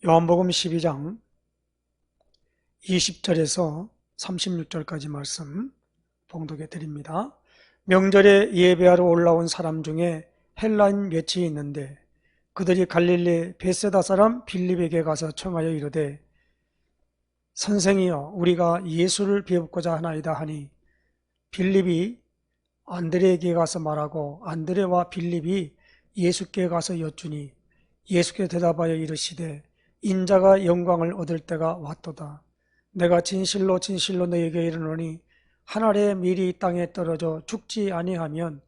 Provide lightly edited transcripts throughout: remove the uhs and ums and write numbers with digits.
요한복음 12장 20절에서 36절까지 말씀 봉독해 드립니다. 명절에 예배하러 올라온 사람 중에 헬라인 몇이 있는데 그들이 갈릴리 베세다 사람 빌립에게 가서 청하여 이르되 선생이여 우리가 예수를 배우고자 하나이다 하니 빌립이 안드레에게 가서 말하고 안드레와 빌립이 예수께 가서 여쭈니 예수께 대답하여 이르시되 인자가 영광을 얻을 때가 왔도다. 내가 진실로 진실로 너에게 이르노니 한 알의 밀이 땅에 떨어져 죽지 아니하면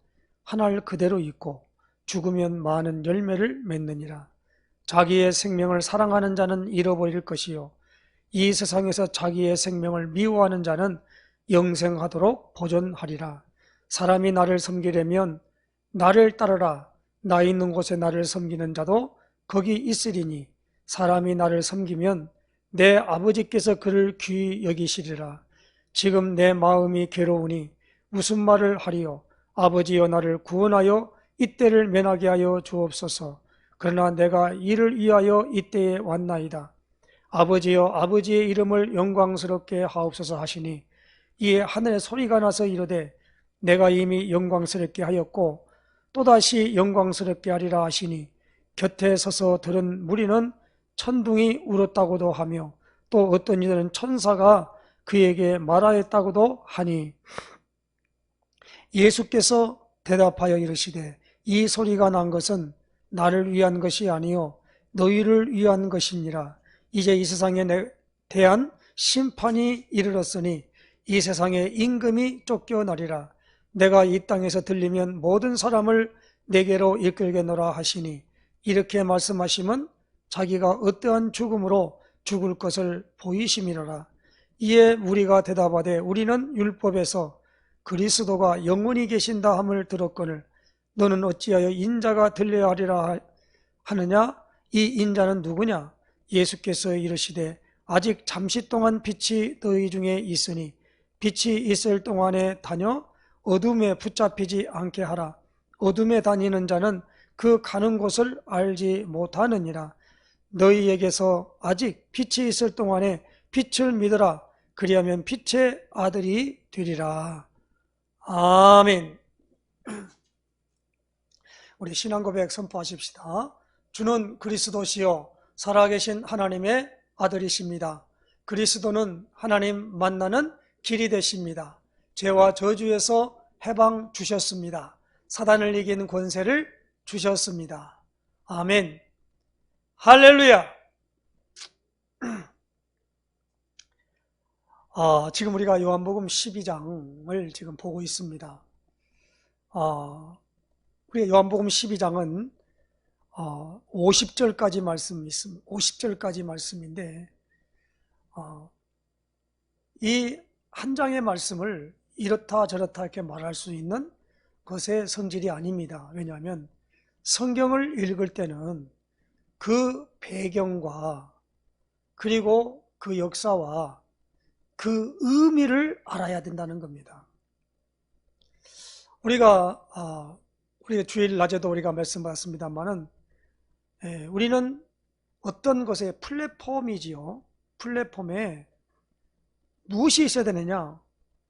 한 알 그대로 있고 죽으면 많은 열매를 맺느니라. 자기의 생명을 사랑하는 자는 잃어버릴 것이요 이 세상에서 자기의 생명을 미워하는 자는 영생하도록 보존하리라. 사람이 나를 섬기려면 나를 따르라. 나 있는 곳에 나를 섬기는 자도 거기 있으리니 사람이 나를 섬기면 내 아버지께서 그를 귀히 여기시리라. 지금 내 마음이 괴로우니 무슨 말을 하리요? 아버지여 나를 구원하여 이때를 면하게 하여 주옵소서. 그러나 내가 이를 위하여 이때에 왔나이다. 아버지여 아버지의 이름을 영광스럽게 하옵소서 하시니 이에 하늘에 소리가 나서 이르되 내가 이미 영광스럽게 하였고 또다시 영광스럽게 하리라 하시니 곁에 서서 들은 무리는 천둥이 울었다고도 하며 또 어떤 이들은 천사가 그에게 말하였다고도 하니 예수께서 대답하여 이르시되 이 소리가 난 것은 나를 위한 것이 아니요 너희를 위한 것이니라. 이제 이 세상에 대한 심판이 이르렀으니 이 세상에 임금이 쫓겨나리라. 내가 이 땅에서 들리면 모든 사람을 내게로 이끌게노라 하시니 이렇게 말씀하시면 자기가 어떠한 죽음으로 죽을 것을 보이심이로라. 이에 우리가 대답하되 우리는 율법에서 그리스도가 영원히 계신다 함을 들었거늘 너는 어찌하여 인자가 들려야 하리라 하느냐? 이 인자는 누구냐? 예수께서 이르시되 아직 잠시 동안 빛이 너희 중에 있으니 빛이 있을 동안에 다녀 어둠에 붙잡히지 않게 하라. 어둠에 다니는 자는 그 가는 곳을 알지 못하느니라. 너희에게서 아직 빛이 있을 동안에 빛을 믿으라. 그리하면 빛의 아들이 되리라. 아멘. 우리 신앙고백 선포하십시다. 주는 그리스도시요 살아계신 하나님의 아들이십니다. 그리스도는 하나님 만나는 길이 되십니다. 죄와 저주에서 해방 주셨습니다. 사단을 이기는 권세를 주셨습니다. 아멘. 할렐루야. 지금 우리가 요한복음 12장을 지금 보고 있습니다. 우리 요한복음 12장은 50절까지 말씀이 있습니다. 50절까지 말씀인데 이 한 장의 말씀을 이렇다 저렇다 이렇게 말할 수 있는 것의 성질이 아닙니다. 왜냐하면 성경을 읽을 때는 그 배경과 그리고 그 역사와 그 의미를 알아야 된다는 겁니다. 우리가 주일 낮에도 우리가 말씀받았습니다만은 우리는 어떤 것의 플랫폼이지요. 플랫폼에 무엇이 있어야 되느냐?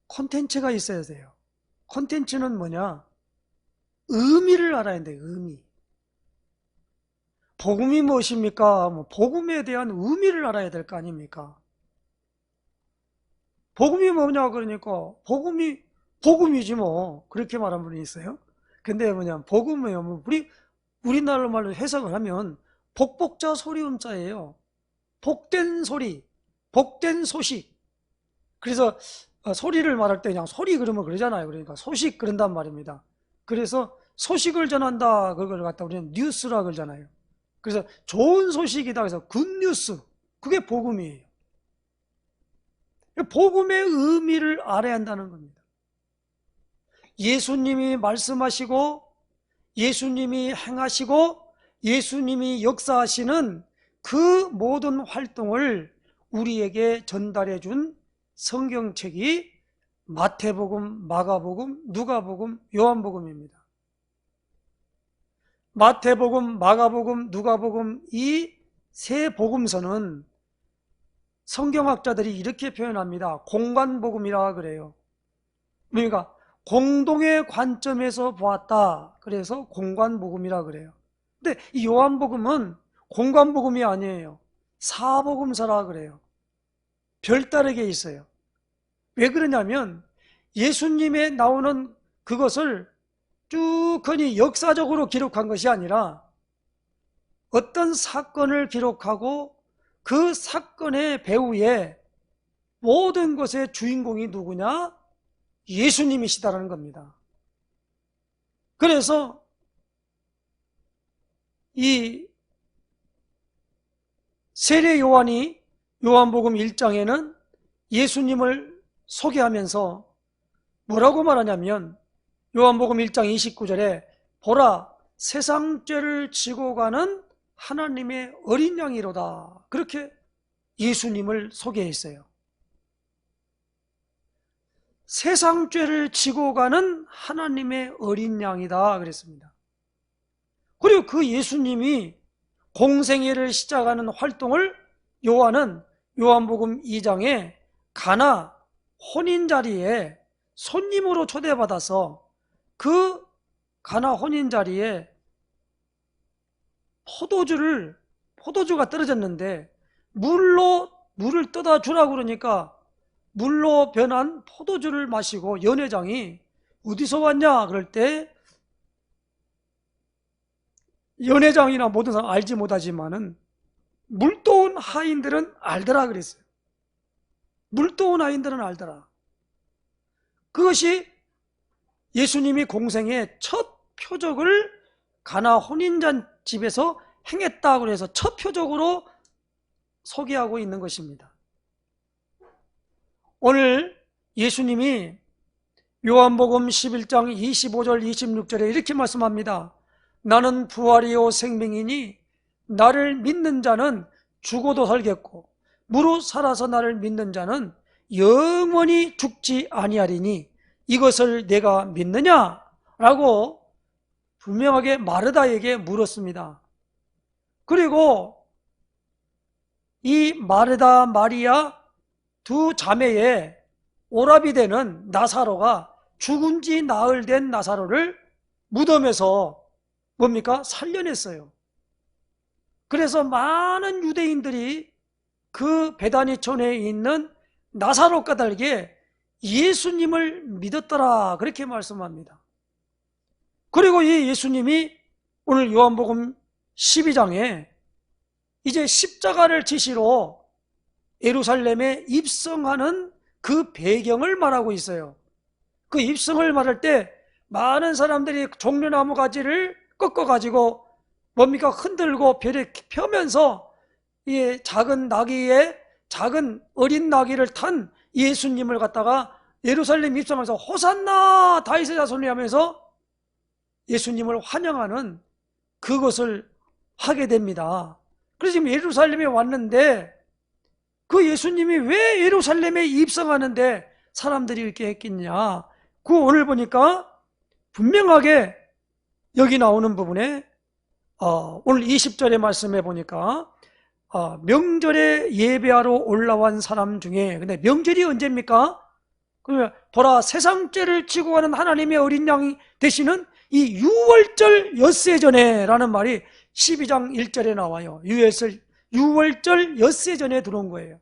콘텐츠가 있어야 돼요. 콘텐츠는 뭐냐? 의미를 알아야 돼요. 의미. 복음이 무엇입니까? 복음에 대한 의미를 알아야 될 거 아닙니까? 복음이 뭐냐 그러니까 복음이지 뭐 그렇게 말하는 분이 있어요. 근데 복음이요. 우리나라 말로 해석을 하면 복복자 소리음자예요. 복된 소리, 복된 소식. 그래서 소리를 말할 때 그냥 소리 그러면 그러잖아요. 그러니까 소식 그런단 말입니다. 그래서 소식을 전한다 그걸 갖다 우리는 뉴스라 그러잖아요. 그래서 좋은 소식이다 그래서 굿뉴스. 그게 복음이에요. 복음의 의미를 알아야 한다는 겁니다. 예수님이 말씀하시고 예수님이 행하시고 예수님이 역사하시는 그 모든 활동을 우리에게 전달해 준 성경책이 마태복음, 마가복음, 누가복음, 요한복음입니다. 마태복음, 마가복음, 누가복음 이 세 복음서는 성경학자들이 이렇게 표현합니다. 공관복음이라 그래요. 그러니까 공동의 관점에서 보았다. 그래서 공관복음이라 그래요. 근데 이 요한복음은 공관복음이 아니에요. 사복음서라 그래요. 별다르게 있어요. 왜 그러냐면 예수님에 나오는 그것을 쭉 흔히 역사적으로 기록한 것이 아니라 어떤 사건을 기록하고 그 사건의 배후에 모든 것의 주인공이 누구냐? 예수님이시다라는 겁니다. 그래서 이 세례 요한이 요한복음 1장에는 예수님을 소개하면서 뭐라고 말하냐면 요한복음 1장 29절에 보라 세상 죄를 지고 가는 하나님의 어린 양이로다. 그렇게 예수님을 소개했어요. 세상 죄를 지고 가는 하나님의 어린 양이다 그랬습니다. 그리고 그 예수님이 공생애를 시작하는 활동을 요한은 요한복음 2장에 가나 혼인자리에 손님으로 초대받아서 그 가나 혼인자리에 포도주가 떨어졌는데 물을 떠다 주라고 그러니까 물로 변한 포도주를 마시고 연회장이 어디서 왔냐 그럴 때 연회장이나 모든 사람 알지 못하지만은 물도온 하인들은 알더라 그랬어요. 물도온 하인들은 알더라. 그것이 예수님이 공생의 첫 표적을 가나 혼인잔집에서 행했다고 해서 첫 표적으로 소개하고 있는 것입니다. 오늘 예수님이 요한복음 11장 25절 26절에 이렇게 말씀합니다. 나는 부활이요 생명이니 나를 믿는 자는 죽어도 살겠고 무릇 살아서 나를 믿는 자는 영원히 죽지 아니하리니 이것을 내가 믿느냐? 라고 분명하게 마르다에게 물었습니다. 그리고 이 마르다 마리아 두 자매의 오라비 되는 나사로가 죽은 지 나흘 된 나사로를 무덤에서 뭡니까? 살려냈어요. 그래서 많은 유대인들이 그 베다니촌에 있는 나사로 까닭에 예수님을 믿었더라 그렇게 말씀합니다. 그리고 이 예수님이 오늘 요한복음 12장에 이제 십자가를 지시로 예루살렘에 입성하는 그 배경을 말하고 있어요. 그 입성을 말할 때 많은 사람들이 종려나무 가지를 꺾어가지고 뭡니까? 흔들고 벼에 펴면서 이 작은 나귀에 작은 어린 나귀를 탄 예수님을 갖다가 예루살렘 입성해서 호산나 다윗의 자손이 하면서 예수님을 환영하는 그것을 하게 됩니다. 그래서 지금 예루살렘에 왔는데 그 예수님이 왜 예루살렘에 입성하는데 사람들이 이렇게 했겠냐? 그 오늘 보니까 분명하게 여기 나오는 부분에 오늘 20절의 말씀에 보니까 명절에 예배하러 올라온 사람 중에 근데 명절이 언제입니까? 그러면 보라 세상 죄를 지고 가는 하나님의 어린 양이 되시는 이 유월절 엿새 전에 라는 말이 12장 1절에 나와요. 유월절 엿새 전에 들어온 거예요.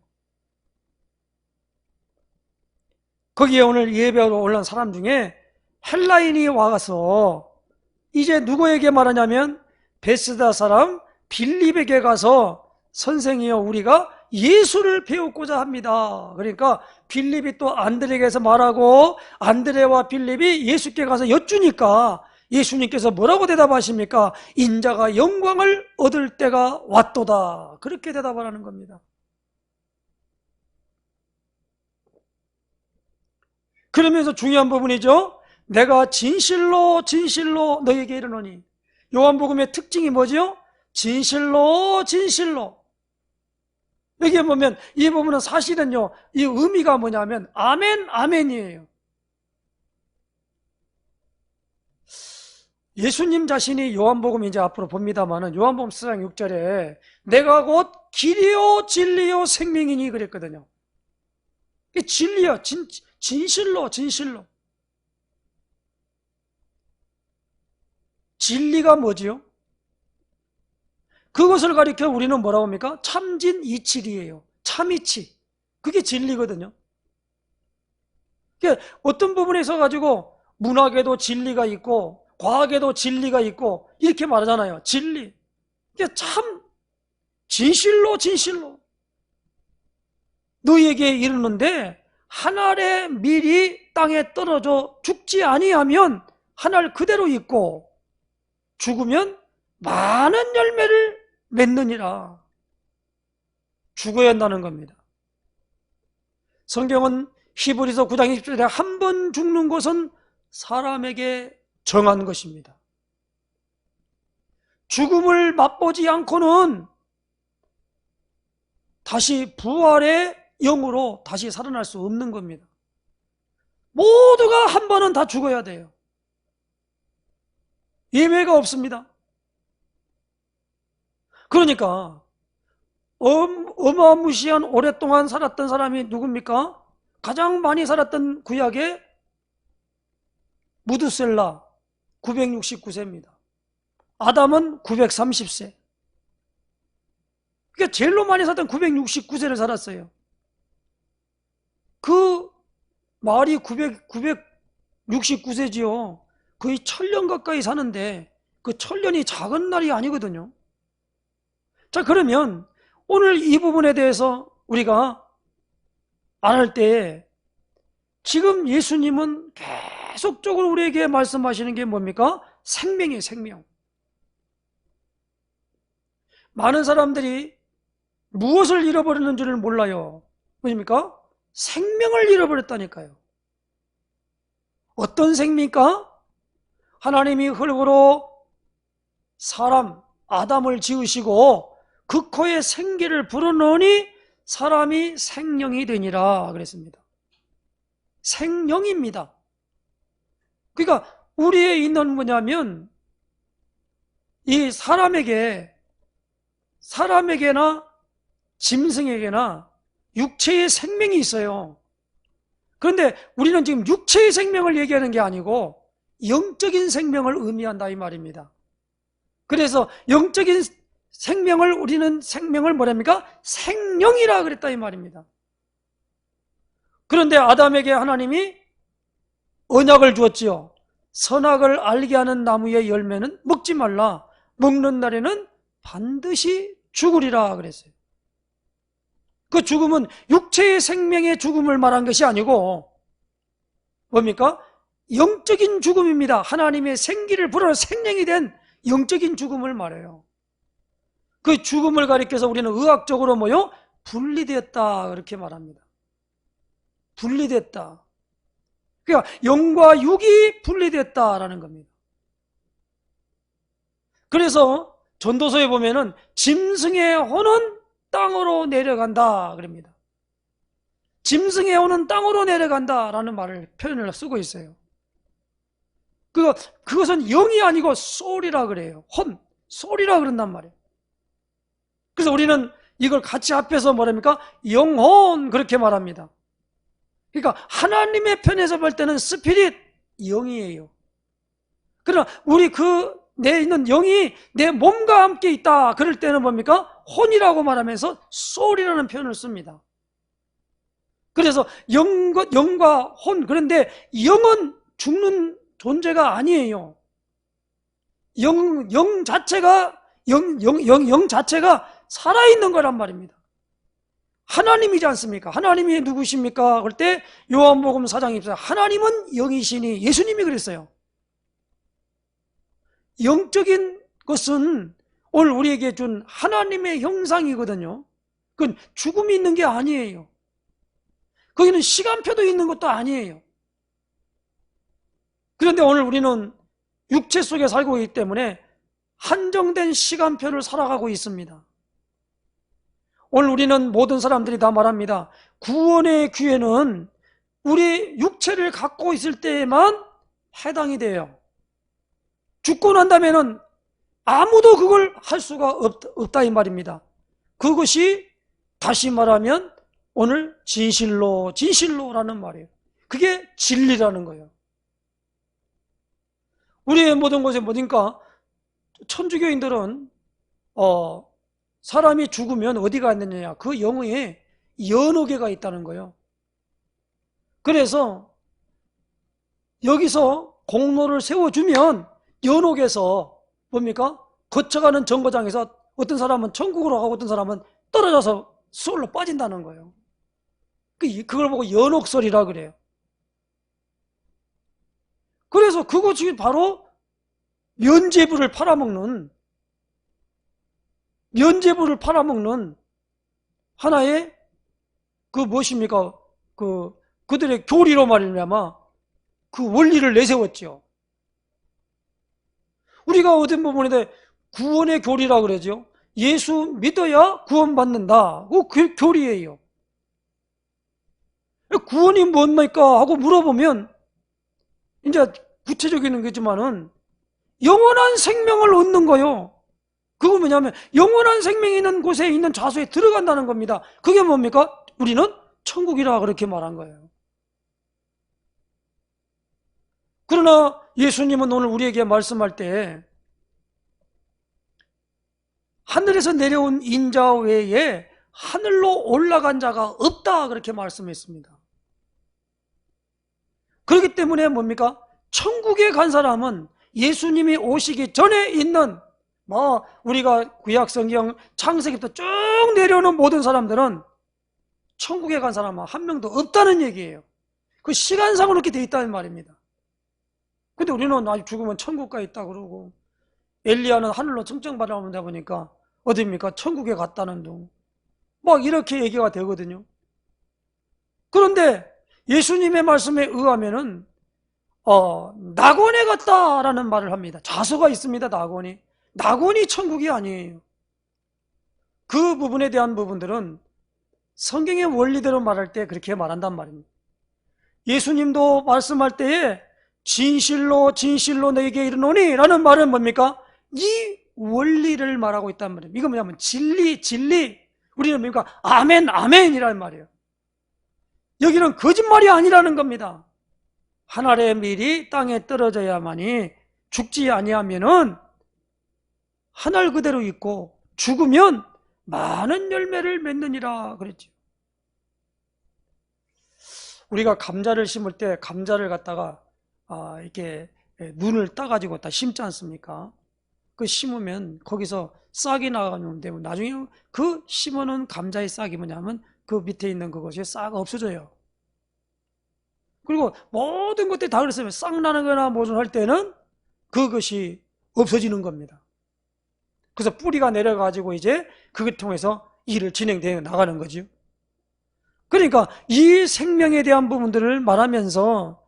거기에 오늘 예배하러 올라온 사람 중에 헬라인이 와서 이제 누구에게 말하냐면 베스다 사람 빌립에게 가서 선생이여 우리가 예수를 배우고자 합니다. 그러니까 빌립이 또 안드레에게서 말하고 안드레와 빌립이 예수께 가서 여쭈니까 예수님께서 뭐라고 대답하십니까? 인자가 영광을 얻을 때가 왔도다. 그렇게 대답을 하는 겁니다. 그러면서 중요한 부분이죠. 내가 진실로 너에게 이르노니. 요한복음의 특징이 뭐죠? 진실로 여기에 보면 이 부분은 사실은요 이 의미가 뭐냐면 아멘 아멘이에요. 예수님 자신이 요한복음 이제 앞으로 봅니다만은 요한복음 4장 6절에 내가 곧 길이요 진리요 생명이니 그랬거든요. 이게 진리야. 진실로. 진리가 뭐지요? 그것을 가리켜 우리는 뭐라고 합니까? 참진 이치리예요. 참이치. 그게 진리거든요. 그러니까 어떤 부분에서 가지고 문학에도 진리가 있고 과학에도 진리가 있고 이렇게 말하잖아요. 진리. 그러니까 참 진실로 너희에게 이르는데 한 알의 밀이 땅에 떨어져 죽지 아니하면 한 알 그대로 있고 죽으면 많은 열매를 맺느니라. 죽어야 한다는 겁니다. 성경은 히브리서 9장 20절에 한 번 죽는 것은 사람에게 정한 것입니다. 죽음을 맛보지 않고는 다시 부활의 영으로 다시 살아날 수 없는 겁니다. 모두가 한 번은 다 죽어야 돼요. 예외가 없습니다. 그러니까 어마무시한 오랫동안 살았던 사람이 누굽니까? 가장 많이 살았던 구약의 무드셀라 969세입니다. 아담은 930세. 그러니까 제일로 많이 살았던 969세를 살았어요. 그 말이 969세지요. 거의 1000년 가까이 사는데 그 1000년이 작은 날이 아니거든요. 자, 그러면 오늘 이 부분에 대해서 우리가 안 할 때 지금 예수님은 계속적으로 우리에게 말씀하시는 게 뭡니까? 생명이에요, 생명. 많은 사람들이 무엇을 잃어버렸는지를 몰라요. 뭐입니까? 생명을 잃어버렸다니까요. 어떤 생명입니까? 하나님이 흙으로 사람 아담을 지으시고 그 코에 생기를 불어넣으니 사람이 생명이 되니라 그랬습니다. 생명입니다. 그러니까 우리에 있는 뭐냐면 이 사람에게나 짐승에게나 육체의 생명이 있어요. 그런데 우리는 지금 육체의 생명을 얘기하는 게 아니고 영적인 생명을 의미한다 이 말입니다. 그래서 영적인 생명을 우리는 생명을 뭐랍니까? 생명이라 그랬다 이 말입니다. 그런데 아담에게 하나님이 언약을 주었지요. 선악을 알게 하는 나무의 열매는 먹지 말라. 먹는 날에는 반드시 죽으리라 그랬어요. 그 죽음은 육체의 생명의 죽음을 말한 것이 아니고 뭡니까? 영적인 죽음입니다. 하나님의 생기를 불어넣어 생명이 된 영적인 죽음을 말해요. 그 죽음을 가리켜서 우리는 의학적으로 뭐요? 분리됐다 그렇게 말합니다. 분리됐다. 그러니까 영과 육이 분리됐다라는 겁니다. 그래서 전도서에 보면은 짐승의 혼은 땅으로 내려간다 그럽니다. 짐승의 혼은 땅으로 내려간다라는 표현을 쓰고 있어요. 그것은 영이 아니고 소울이라 그래요. 소울이라 그런단 말이에요. 그래서 우리는 이걸 같이 합해서 뭐랍니까? 영혼 그렇게 말합니다. 그러니까 하나님의 편에서 볼 때는 스피릿, 영이에요. 그러나 우리 내 있는 영이 내 몸과 함께 있다 그럴 때는 뭡니까? 혼이라고 말하면서 소울이라는 표현을 씁니다. 그래서 영과 혼, 그런데 영은 죽는 존재가 아니에요. 영 자체가 살아있는 거란 말입니다. 하나님이지 않습니까? 하나님이 누구십니까? 그럴 때 요한복음 4장 24 하나님은 영이시니 예수님이 그랬어요. 영적인 것은 오늘 우리에게 준 하나님의 형상이거든요. 그건 죽음이 있는 게 아니에요. 거기는 시간표도 있는 것도 아니에요. 그런데 오늘 우리는 육체 속에 살고 있기 때문에 한정된 시간표를 살아가고 있습니다. 오늘 우리는 모든 사람들이 다 말합니다. 구원의 기회는 우리 육체를 갖고 있을 때에만 해당이 돼요. 죽고 난 다음에는 아무도 그걸 할 수가 없다 이 말입니다. 그것이 다시 말하면 오늘 진실로라는 말이에요. 그게 진리라는 거예요. 우리의 모든 것에 뭐니까 천주교인들은 사람이 죽으면 어디가 있느냐, 그 영혼에 연옥에가 있다는 거예요. 그래서 여기서 공로를 세워주면 연옥에서 뭡니까? 거쳐가는 정거장에서 어떤 사람은 천국으로 가고 어떤 사람은 떨어져서 수월로 빠진다는 거예요. 그걸 보고 연옥설이라 그래요. 그래서 그것이 바로 면죄부를 팔아먹는 하나의 그 무엇입니까? 그들의 교리로 말미암아 그 원리를 내세웠죠. 우리가 어떤 부분에 구원의 교리라 그러죠. 예수 믿어야 구원받는다. 그 교리예요. 구원이 뭡니까? 하고 물어보면 이제 구체적인 거지만은 영원한 생명을 얻는 거요. 그거 뭐냐면 영원한 생명이 있는 곳에 있는 좌소에 들어간다는 겁니다. 그게 뭡니까? 우리는 천국이라 그렇게 말한 거예요. 그러나 예수님은 오늘 우리에게 말씀할 때 하늘에서 내려온 인자 외에 하늘로 올라간 자가 없다 그렇게 말씀했습니다. 그렇기 때문에 뭡니까? 천국에 간 사람은 예수님이 오시기 전에 있는 우리가 구약 성경 창세기부터 쭉 내려오는 모든 사람들은 천국에 간 사람은 한 명도 없다는 얘기예요. 그 시간상으로 이렇게 돼 있다는 말입니다. 근데 우리는 아직 죽으면 천국 가 있다 그러고 엘리야는 하늘로 청정받아오다 보니까 어디입니까? 천국에 갔다는 둥 이렇게 얘기가 되거든요. 그런데 예수님의 말씀에 의하면은 낙원에 갔다라는 말을 합니다. 좌소가 있습니다. 낙원이 천국이 아니에요. 그 부분에 대한 부분들은 성경의 원리대로 말할 때 그렇게 말한단 말입니다. 예수님도 말씀할 때에 진실로 너에게 이르노니 라는 말은 뭡니까? 이 원리를 말하고 있단 말이에요. 이거 뭐냐면 진리. 우리는 뭡니까? 아멘이라는 말이에요. 여기는 거짓말이 아니라는 겁니다. 하늘의 밀이 땅에 떨어져야만이 죽지 아니하면은 하늘 그대로 있고 죽으면 많은 열매를 맺느니라 그랬죠. 우리가 감자를 심을 때 감자를 갖다가 이렇게 눈을 따가지고 다 심지 않습니까? 그 심으면 거기서 싹이 나가는데 나중에 그 심어놓은 감자의 싹이 뭐냐면 그 밑에 있는 그것이 싹 없어져요. 그리고 모든 것들이 다 그랬으면 싹 나는 거나 뭐좀 할 때는 그것이 없어지는 겁니다. 그래서 뿌리가 내려가지고 이제 그걸 통해서 일을 진행되어 나가는 거죠. 그러니까 이 생명에 대한 부분들을 말하면서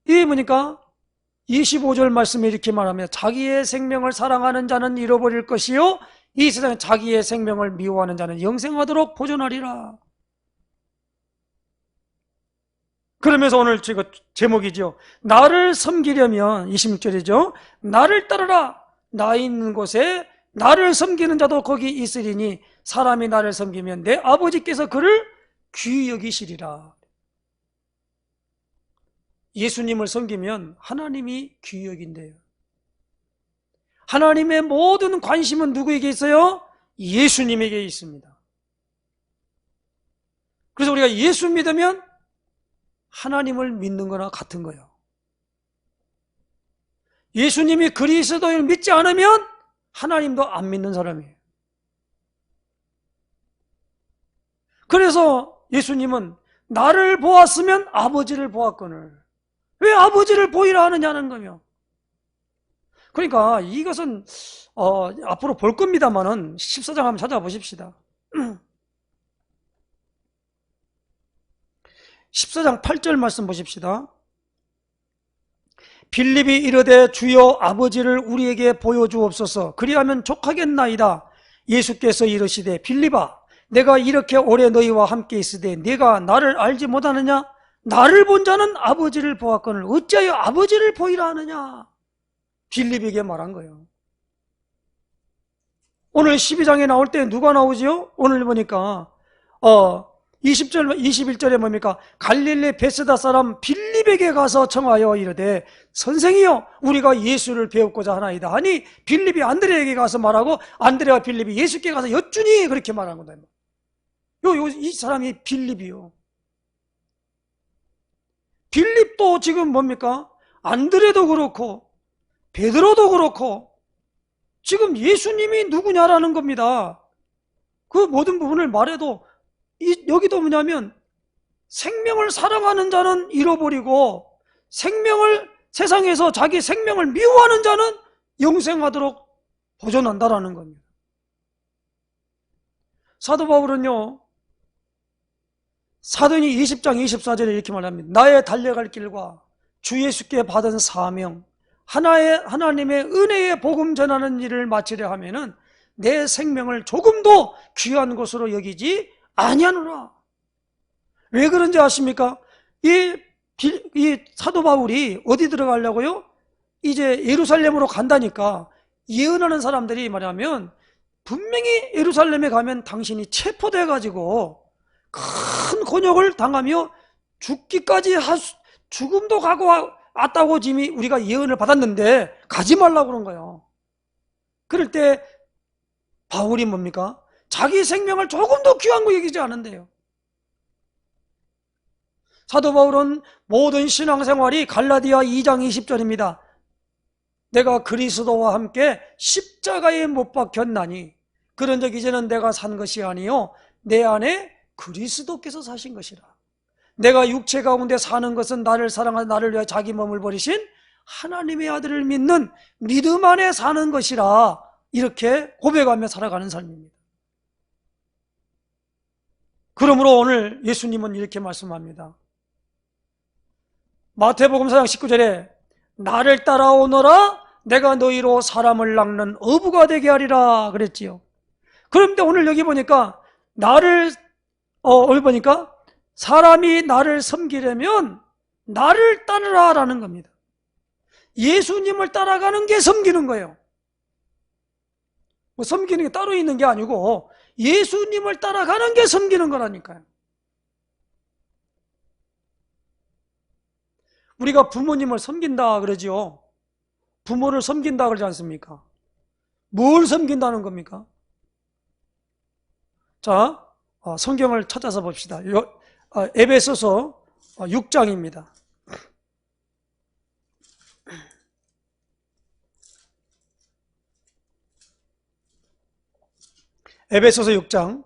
이게 뭐니까 25절 말씀에 이렇게 말하면 자기의 생명을 사랑하는 자는 잃어버릴 것이요 이 세상에 자기의 생명을 미워하는 자는 영생하도록 보존하리라. 그러면서 오늘 제목이죠. 나를 섬기려면 26절이죠. 나를 따르라. 나 있는 곳에 나를 섬기는 자도 거기 있으리니 사람이 나를 섬기면 내 아버지께서 그를 귀히 여기시리라. 예수님을 섬기면 하나님이 귀히 여긴대요. 하나님의 모든 관심은 누구에게 있어요? 예수님에게 있습니다. 그래서 우리가 예수 믿으면 하나님을 믿는 거나 같은 거예요. 예수님이 그리스도를 믿지 않으면 하나님도 안 믿는 사람이에요. 그래서 예수님은 나를 보았으면 아버지를 보았거늘 왜 아버지를 보이라 하느냐는 거며. 그러니까 이것은 앞으로 볼 겁니다만은 14장 한번 찾아보십시다. 14장 8절 말씀 보십시다. 빌립이 이르되 주여 아버지를 우리에게 보여주옵소서 그리하면 족하겠나이다. 예수께서 이르시되 빌립아 내가 이렇게 오래 너희와 함께 있으되 네가 나를 알지 못하느냐? 나를 본 자는 아버지를 보았거늘 어찌하여 아버지를 보이라 하느냐? 빌립에게 말한 거예요. 오늘 12장에 나올 때 누가 나오지요? 오늘 보니까 20절, 21절에 뭡니까? 갈릴리 베세다 사람 빌립에게 가서 청하여 이르되 선생이여 우리가 예수를 배우고자 하나이다 하니 빌립이 안드레에게 가서 말하고 안드레와 빌립이 예수께 가서 여쭈니 그렇게 말한 거다. 이 사람이 빌립이요. 빌립도 지금 뭡니까? 안드레도 그렇고 베드로도 그렇고 지금 예수님이 누구냐라는 겁니다. 그 모든 부분을 말해도 여기도 뭐냐면 생명을 사랑하는 자는 잃어버리고 세상에서 자기 생명을 미워하는 자는 영생하도록 보존한다라는 겁니다. 사도 바울은요, 사도행전 20장 24절에 이렇게 말합니다. 나의 달려갈 길과 주 예수께 받은 사명, 하나님의 은혜의 복음 전하는 일을 마치려 하면은 내 생명을 조금도 귀한 것으로 여기지 아니하노라. 왜 그런지 아십니까? 이 사도 바울이 어디 들어가려고요? 이제 예루살렘으로 간다니까 예언하는 사람들이 말하면 분명히 예루살렘에 가면 당신이 체포돼 가지고 큰 곤욕을 당하며 죽기까지 죽음도 가고 왔다고 지금 우리가 예언을 받았는데 가지 말라고 그런 거예요. 그럴 때 바울이 뭡니까? 자기 생명을 조금도 귀한 거 여기지 않은데요. 사도 바울은 모든 신앙생활이 갈라디아 2장 20절입니다. 내가 그리스도와 함께 십자가에 못 박혔나니 그런즉 이제는 내가 산 것이 아니요 내 안에 그리스도께서 사신 것이라. 내가 육체 가운데 사는 것은 나를 사랑하는 나를 위하여 자기 몸을 버리신 하나님의 아들을 믿는 믿음 안에 사는 것이라. 이렇게 고백하며 살아가는 삶입니다. 그러므로 오늘 예수님은 이렇게 말씀합니다. 마태복음 4장 19절에 나를 따라오너라 내가 너희로 사람을 낚는 어부가 되게 하리라 그랬지요. 그런데 오늘 여기 보니까 여기 보니까 사람이 나를 섬기려면 나를 따르라 라는 겁니다. 예수님을 따라가는 게 섬기는 거예요. 뭐 섬기는 게 따로 있는 게 아니고 예수님을 따라가는 게 섬기는 거라니까요. 우리가 부모님을 섬긴다 그러지요. 부모를 섬긴다 그러지 않습니까? 뭘 섬긴다는 겁니까? 자, 성경을 찾아서 봅시다. 에베소서 6장입니다. 에베소서 6장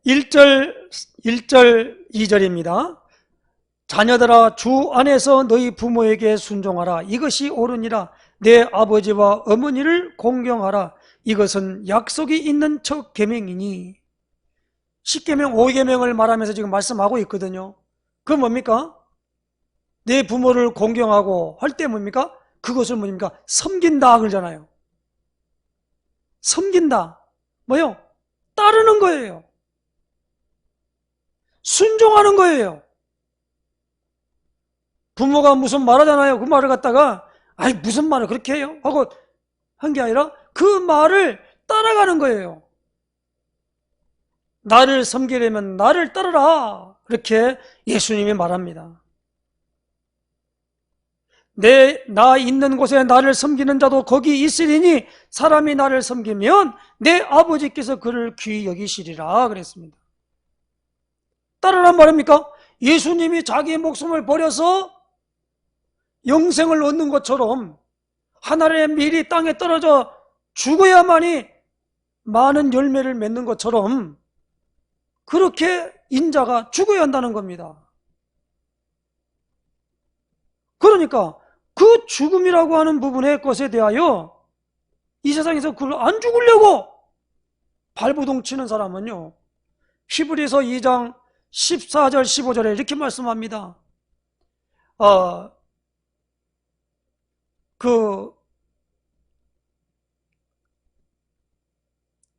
1절 2절입니다. 자녀들아 주 안에서 너희 부모에게 순종하라. 이것이 옳으니라. 내 아버지와 어머니를 공경하라. 이것은 약속이 있는 첫 계명이니. 10계명 5계명을 말하면서 지금 말씀하고 있거든요. 그건 뭡니까? 내 부모를 공경하고 할 때 뭡니까? 그것을 뭡니까? 섬긴다 그러잖아요. 섬긴다. 뭐요? 따르는 거예요. 순종하는 거예요. 부모가 무슨 말 하잖아요. 그 말을 갖다가 아이 무슨 말을 그렇게 해요? 하고 한 게 아니라 그 말을 따라가는 거예요. 나를 섬기려면 나를 따르라. 그렇게 예수님이 말합니다. 나 있는 곳에 나를 섬기는 자도 거기 있으리니 사람이 나를 섬기면 내 아버지께서 그를 귀히 여기시리라 그랬습니다. 따르란 말입니까? 예수님이 자기의 목숨을 버려서 영생을 얻는 것처럼 하늘의 밀이 땅에 떨어져 죽어야만이 많은 열매를 맺는 것처럼 그렇게 인자가 죽어야 한다는 겁니다. 그러니까 그 죽음이라고 하는 부분의 것에 대하여 이 세상에서 그걸 안 죽으려고 발부동 치는 사람은요, 히브리서 2장 14절 15절에 이렇게 말씀합니다.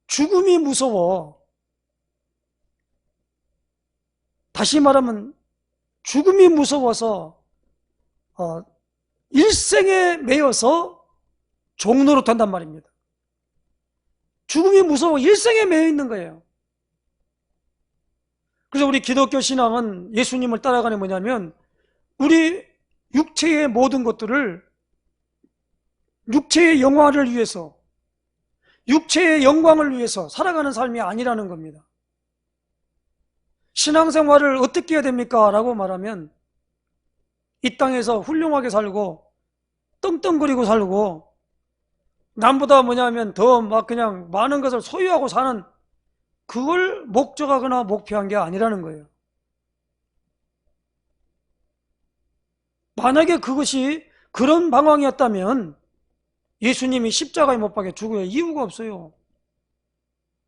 죽음이 무서워 다시 말하면 죽음이 무서워서 일생에 매여서 종로로 된단 말입니다. 죽음이 무서워 일생에 매여 있는 거예요. 그래서 우리 기독교 신앙은 예수님을 따라가는 뭐냐면 우리 육체의 모든 것들을 육체의 영화를 위해서, 육체의 영광을 위해서 살아가는 삶이 아니라는 겁니다. 신앙생활을 어떻게 해야 됩니까? 라고 말하면 이 땅에서 훌륭하게 살고 떵떵거리고 살고 남보다 뭐냐면 더 막 그냥 많은 것을 소유하고 사는, 그걸 목적하거나 목표한 게 아니라는 거예요. 만약에 그것이 그런 방황이었다면 예수님이 십자가에 못 박혀 죽을 이유가 없어요.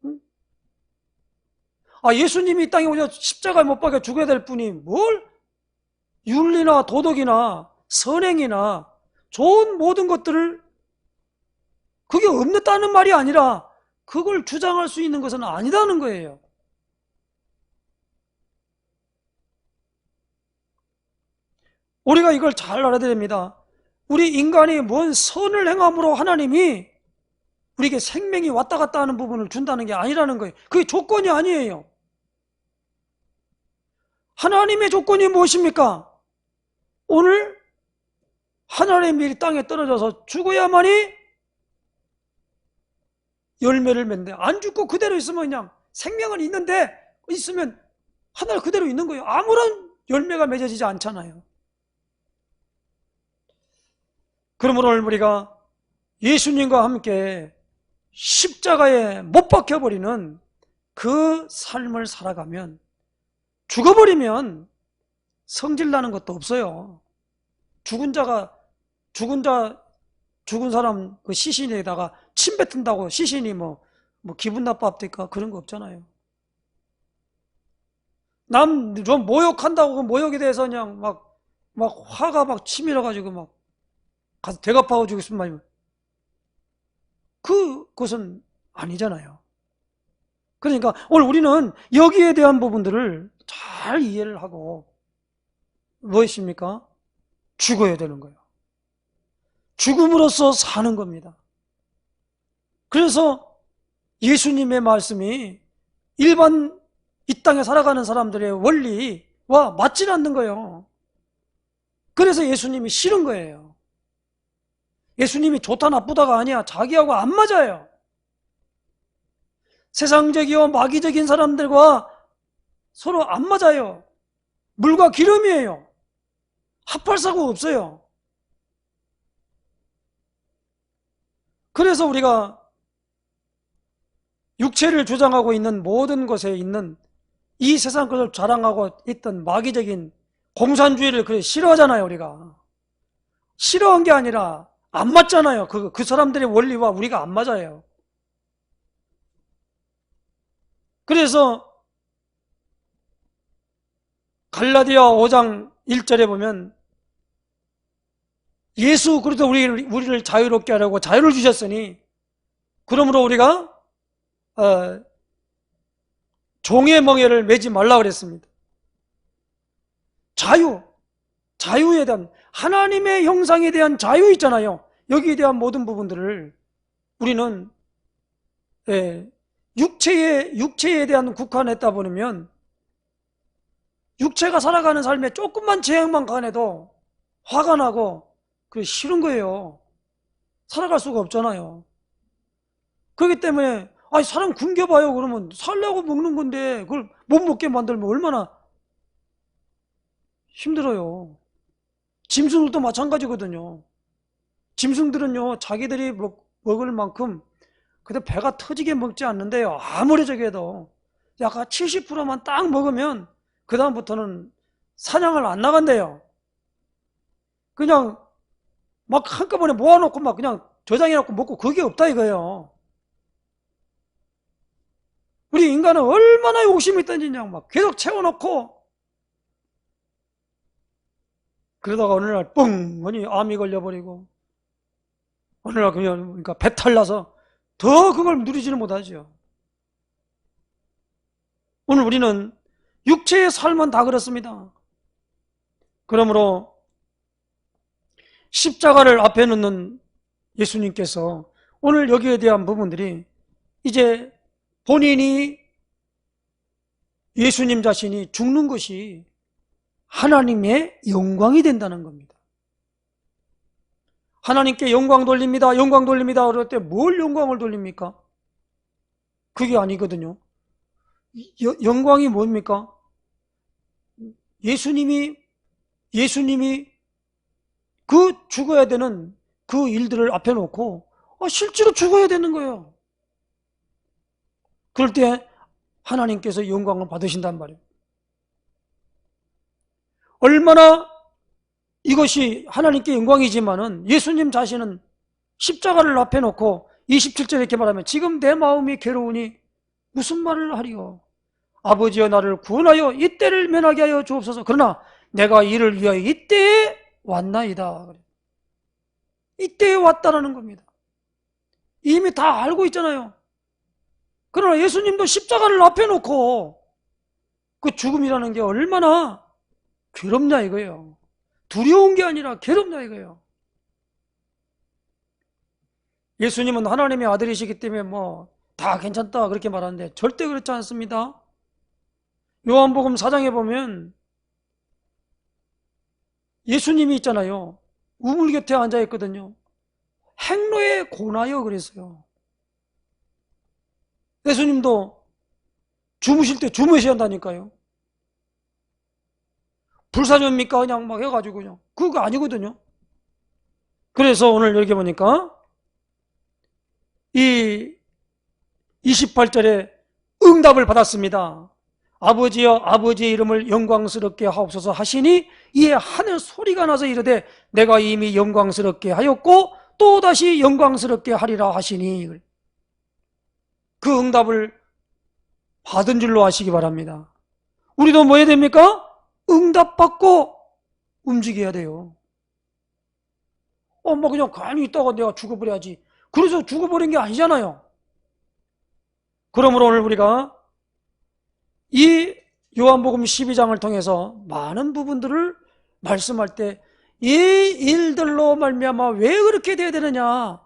응? 예수님이 이 땅에 오셔서 십자가에 못 박혀 죽어야 될 분이 뭘 윤리나 도덕이나 선행이나 좋은 모든 것들을, 그게 없다는 말이 아니라 그걸 주장할 수 있는 것은 아니라는 거예요. 우리가 이걸 잘 알아야 됩니다. 우리 인간이 뭔 선을 행함으로 하나님이 우리에게 생명이 왔다 갔다 하는 부분을 준다는 게 아니라는 거예요. 그게 조건이 아니에요. 하나님의 조건이 무엇입니까? 오늘 하나님의 이 땅에 떨어져서 죽어야만이 열매를 맺는데, 안 죽고 그대로 있으면 그냥 생명은 있는데 있으면 하늘 그대로 있는 거예요. 아무런 열매가 맺어지지 않잖아요. 그러므로 오늘 우리가 예수님과 함께 십자가에 못 박혀버리는 그 삶을 살아가면, 죽어버리면 성질나는 것도 없어요. 죽은 사람 그 시신에다가 침 뱉은다고 시신이 뭐 기분 나빠합니까? 그런 거 없잖아요. 남 좀 모욕한다고 그 모욕에 대해서 그냥 막 화가 막 치밀어가지고 막 가서 대갚아가지고 죽겠으면 말이면 그것은 아니잖아요. 그러니까 오늘 우리는 여기에 대한 부분들을 잘 이해를 하고 무엇입니까? 죽어야 되는 거예요. 죽음으로써 사는 겁니다. 그래서 예수님의 말씀이 일반 이 땅에 살아가는 사람들의 원리와 맞지 않는 거예요. 그래서 예수님이 싫은 거예요. 예수님이 좋다 나쁘다가 아니야. 자기하고 안 맞아요. 세상적이요 마귀적인 사람들과 서로 안 맞아요. 물과 기름이에요. 합할 사가 없어요. 그래서 우리가 육체를 주장하고 있는 모든 것에 있는 이 세상 것을 자랑하고 있던 마귀적인 공산주의를 그래 싫어하잖아요. 우리가 싫어한 게 아니라 안 맞잖아요. 그 사람들의 원리와 우리가 안 맞아요. 그래서 갈라디아 5장 1절에 보면 예수 그리스도 우리를 자유롭게 하려고 자유를 주셨으니 그러므로 우리가 종의 멍에를 매지 말라 그랬습니다. 자유에 대한, 하나님의 형상에 대한 자유 있잖아요. 여기에 대한 모든 부분들을 우리는 육체에 대한 국한했다 보면 육체가 살아가는 삶에 조금만 제약만 가해도 화가 나고 그게 싫은 거예요. 살아갈 수가 없잖아요. 그렇기 때문에 사람 굶겨봐요. 그러면 살려고 먹는 건데 그걸 못 먹게 만들면 얼마나 힘들어요. 짐승들도 마찬가지거든요. 짐승들은요 자기들이 먹을 만큼 그때 배가 터지게 먹지 않는데요. 아무리 저기 해도 약간 70%만 딱 먹으면 그 다음부터는 사냥을 안 나간대요. 그냥 막 한꺼번에 모아놓고 막 그냥 저장해놓고 먹고 그게 없다 이거예요. 우리 인간은 얼마나 욕심이 있던지 그냥 막 계속 채워놓고 그러다가 어느 날 뻥하니 암이 걸려버리고 어느 날 그러니까 배탈 나서 더 그걸 누리지는 못하죠. 오늘 우리는 육체의 삶은 다 그렇습니다. 그러므로 십자가를 앞에 놓는 예수님께서 오늘 여기에 대한 부분들이 이제 본인이 예수님 자신이 죽는 것이 하나님의 영광이 된다는 겁니다. 하나님께 영광 돌립니다. 영광 돌립니다. 그럴 때 뭘 영광을 돌립니까? 그게 아니거든요. 영광이 뭡니까? 예수님이 그 죽어야 되는 그 일들을 앞에 놓고 실제로 죽어야 되는 거예요. 그럴 때 하나님께서 영광을 받으신단 말이에요. 얼마나 이것이 하나님께 영광이지만은 예수님 자신은 십자가를 앞에 놓고 27절에 이렇게 말하면 지금 내 마음이 괴로우니 무슨 말을 하리요? 아버지여 나를 구원하여 이때를 면하게 하여 주옵소서. 그러나 내가 이를 위하여 이때에 왔나이다. 이때에 왔다라는 겁니다. 이미 다 알고 있잖아요. 그러나 예수님도 십자가를 앞에 놓고 그 죽음이라는 게 얼마나 괴롭냐 이거예요. 두려운 게 아니라 괴롭냐 이거예요. 예수님은 하나님의 아들이시기 때문에 다 괜찮다 그렇게 말하는데 절대 그렇지 않습니다. 요한복음 4장에 보면 예수님이 있잖아요. 우물 곁에 앉아 있거든요. 행로에 고나여 그랬어요. 예수님도 주무실 때 주무셔야 한다니까요. 불사조입니까? 그냥 막 해가지고 그냥 그거 아니거든요. 그래서 오늘 여기 보니까 이 28절에 응답을 받았습니다. 아버지여 아버지의 이름을 영광스럽게 하옵소서 하시니 이에 하늘 소리가 나서 이르되 내가 이미 영광스럽게 하였고 또다시 영광스럽게 하리라 하시니 그 응답을 받은 줄로 아시기 바랍니다. 우리도 뭐 해야 됩니까? 응답받고 움직여야 돼요. 그냥 가만히 있다가 내가 죽어버려야지. 그래서 죽어버린 게 아니잖아요. 그러므로 오늘 우리가 이 요한복음 12장을 통해서 많은 부분들을 말씀할 때 이 일들로 말미암아 왜 그렇게 돼야 되느냐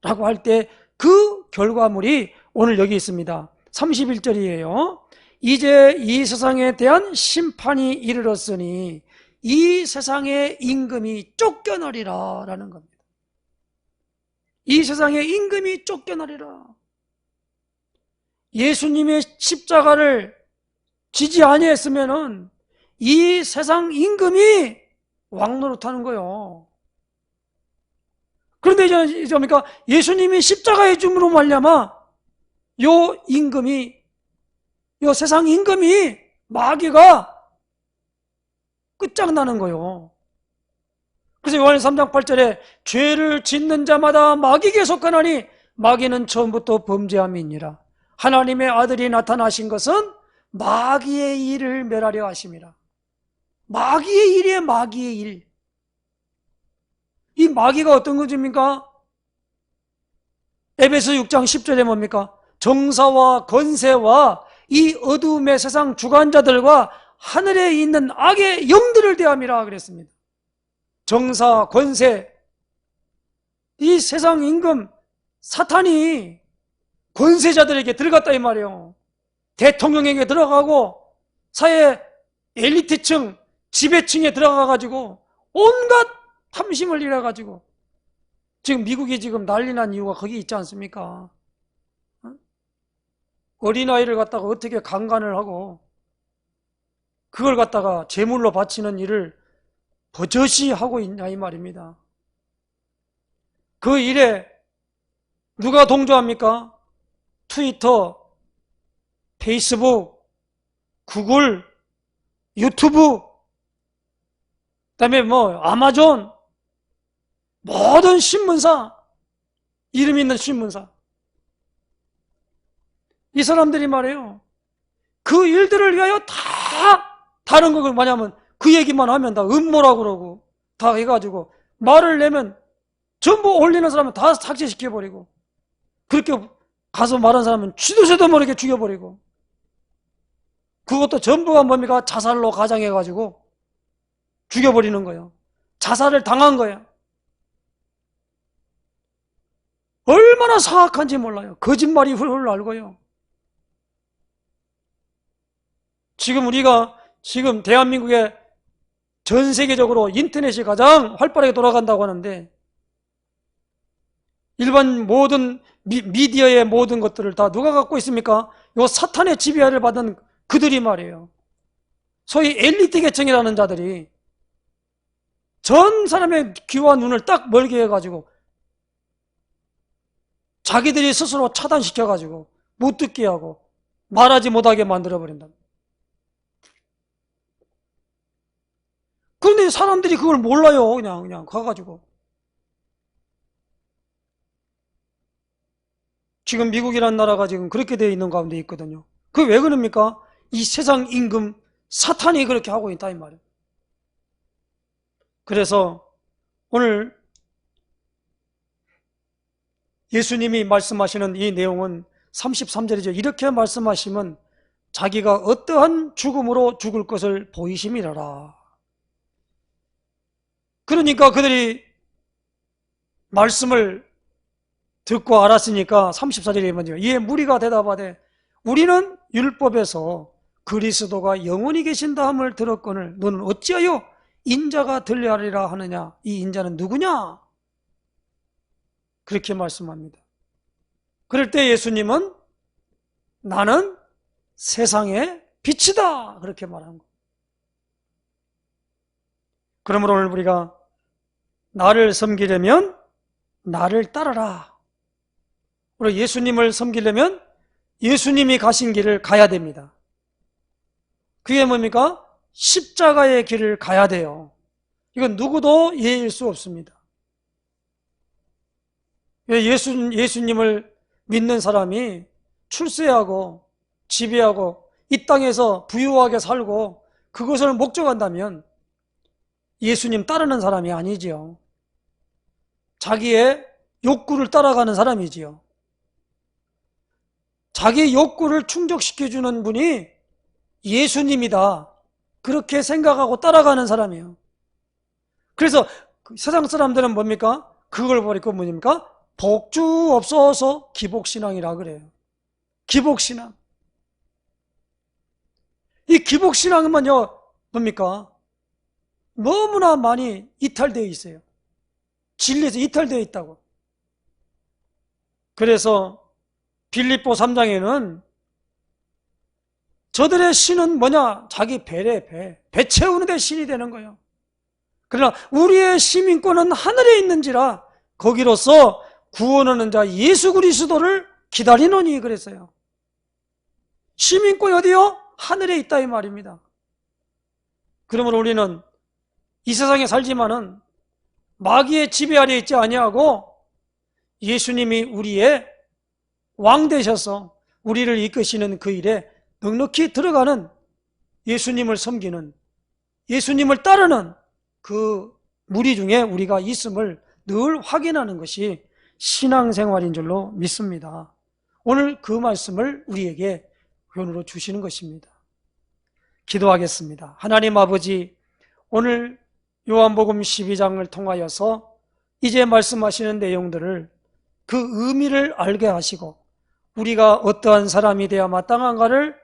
라고 할 때 그 결과물이 오늘 여기 있습니다. 31절이에요. 이제 이 세상에 대한 심판이 이르렀으니 이 세상의 임금이 쫓겨나리라 라는 겁니다. 이 세상의 임금이 쫓겨나리라. 예수님의 십자가를 지지 아니했으면은 이 세상 임금이 왕노릇하는 거예요. 그런데 이제 뭡니까? 예수님이 십자가의 죽음으로 말미암아 요 임금이, 요 세상 임금이 마귀가 끝장나는 거예요. 그래서 요한일서 3장 8절에 죄를 짓는 자마다 마귀에게 속하나니 마귀는 처음부터 범죄함이니라. 하나님의 아들이 나타나신 것은 마귀의 일을 멸하려 하심이라. 마귀의 일이에요. 마귀의 일. 이 마귀가 어떤 것입니까? 에베소 6장 10절에 뭡니까? 정사와 권세와 이 어두움의 세상 주관자들과 하늘에 있는 악의 영들을 대함이라 그랬습니다. 정사, 권세, 이 세상 임금 사탄이 권세자들에게 들어갔다 이 말이에요. 대통령에게 들어가고 사회 엘리트층, 지배층에 들어가가지고 온갖 탐심을 일어가지고 지금 미국이 지금 난리 난 이유가 거기 있지 않습니까? 어린아이를 갖다가 어떻게 강간을 하고 그걸 갖다가 제물로 바치는 일을 버젓이 하고 있냐 이 말입니다. 그 일에 누가 동조합니까? 트위터, 페이스북, 구글, 유튜브, 그다음에 아마존, 모든 신문사, 이름 있는 신문사, 이 사람들이 말이에요. 그 일들을 위하여 다 다른 걸 뭐냐면 그 얘기만 하면 다 음모라고 그러고 다 해가지고 말을 내면 전부 올리는 사람은 다 삭제시켜버리고 그렇게 가서 말한 사람은 쥐도 새도 모르게 죽여버리고 그것도 전부가 뭡니까? 자살로 가장해가지고 죽여버리는 거예요. 자살을 당한 거예요. 얼마나 사악한지 몰라요. 거짓말이 훌훌 알고요. 지금 우리가 지금 대한민국에 전 세계적으로 인터넷이 가장 활발하게 돌아간다고 하는데 일반 모든 미디어의 모든 것들을 다 누가 갖고 있습니까? 요 사탄의 지배를 받은 그들이 말이에요. 소위 엘리트 계층이라는 자들이 전 사람의 귀와 눈을 딱 멀게 해가지고 자기들이 스스로 차단시켜가지고 못 듣게 하고 말하지 못하게 만들어버린다. 그런데 사람들이 그걸 몰라요. 그냥 가가지고. 지금 미국이라는 나라가 지금 그렇게 되어 있는 가운데 있거든요. 그게 왜 그럽니까? 이 세상 임금 사탄이 그렇게 하고 있다 이 말이에요. 그래서 오늘 예수님이 말씀하시는 이 내용은 33절이죠. 이렇게 말씀하시면 자기가 어떠한 죽음으로 죽을 것을 보이심이라라. 그러니까 그들이 말씀을 듣고 알았으니까 34절에 먼저 이에 무리가 대답하되 우리는 율법에서 그리스도가 영원히 계신다 함을 들었거늘 너는 어찌하여 인자가 들려하리라 하느냐? 이 인자는 누구냐? 그렇게 말씀합니다. 그럴 때 예수님은 나는 세상의 빛이다 그렇게 말한 거예요. 그러므로 오늘 우리가 나를 섬기려면 나를 따르라. 우리 예수님을 섬기려면 예수님이 가신 길을 가야 됩니다. 그게 뭡니까? 십자가의 길을 가야 돼요. 이건 누구도 예일 수 없습니다. 예수님을 믿는 사람이 출세하고 지배하고 이 땅에서 부유하게 살고 그것을 목적한다면 예수님 따르는 사람이 아니지요. 자기의 욕구를 따라가는 사람이지요. 자기 욕구를 충족시켜주는 분이 예수님이다. 그렇게 생각하고 따라가는 사람이에요. 그래서 세상 사람들은 뭡니까? 그걸 버리고 뭡니까? 복주 없어서 기복신앙이라 그래요. 기복신앙. 이 기복신앙은요, 뭡니까? 너무나 많이 이탈되어 있어요. 진리에서 이탈되어 있다고. 그래서 빌립보 3장에는 저들의 신은 뭐냐? 자기 배 채우는 데 신이 되는 거예요. 그러나 우리의 시민권은 하늘에 있는지라 거기로서 구원하는 자 예수 그리스도를 기다리노니 그랬어요. 시민권이 어디요? 하늘에 있다 이 말입니다. 그러므로 우리는 이 세상에 살지만은 마귀의 지배 아래 있지 아니하고 예수님이 우리의 왕 되셔서 우리를 이끄시는 그 일에 넉넉히 들어가는 예수님을 섬기는 예수님을 따르는 그 무리 중에 우리가 있음을 늘 확인하는 것이 신앙생활인 줄로 믿습니다. 오늘 그 말씀을 우리에게 교훈으로 주시는 것입니다. 기도하겠습니다. 하나님 아버지, 오늘 요한복음 12장을 통하여서 이제 말씀하시는 내용들을 그 의미를 알게 하시고 우리가 어떠한 사람이 되어야 마땅한가를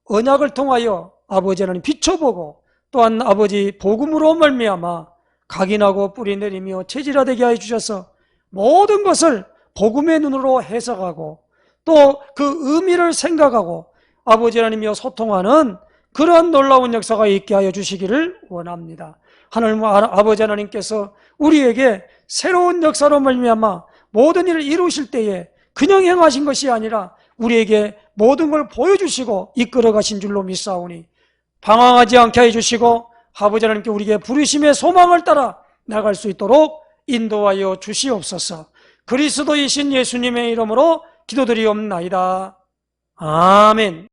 언약을 통하여 아버지 하나님 비춰보고 또한 아버지 복음으로 말미암아 각인하고 뿌리 내리며 체질화되게 하여 주셔서 모든 것을 복음의 눈으로 해석하고 또 그 의미를 생각하고 아버지 하나님이여 소통하는 그러한 놀라운 역사가 있게 하여 주시기를 원합니다. 하나님 아버지 하나님께서 우리에게 새로운 역사로 말미암아 모든 일을 이루실 때에 그냥 행하신 것이 아니라 우리에게 모든 걸 보여주시고 이끌어 가신 줄로 믿사오니 방황하지 않게 해주시고 아버지 하나님께 우리에게 부르심의 소망을 따라 나갈 수 있도록 인도하여 주시옵소서. 그리스도이신 예수님의 이름으로 기도드리옵나이다. 아멘.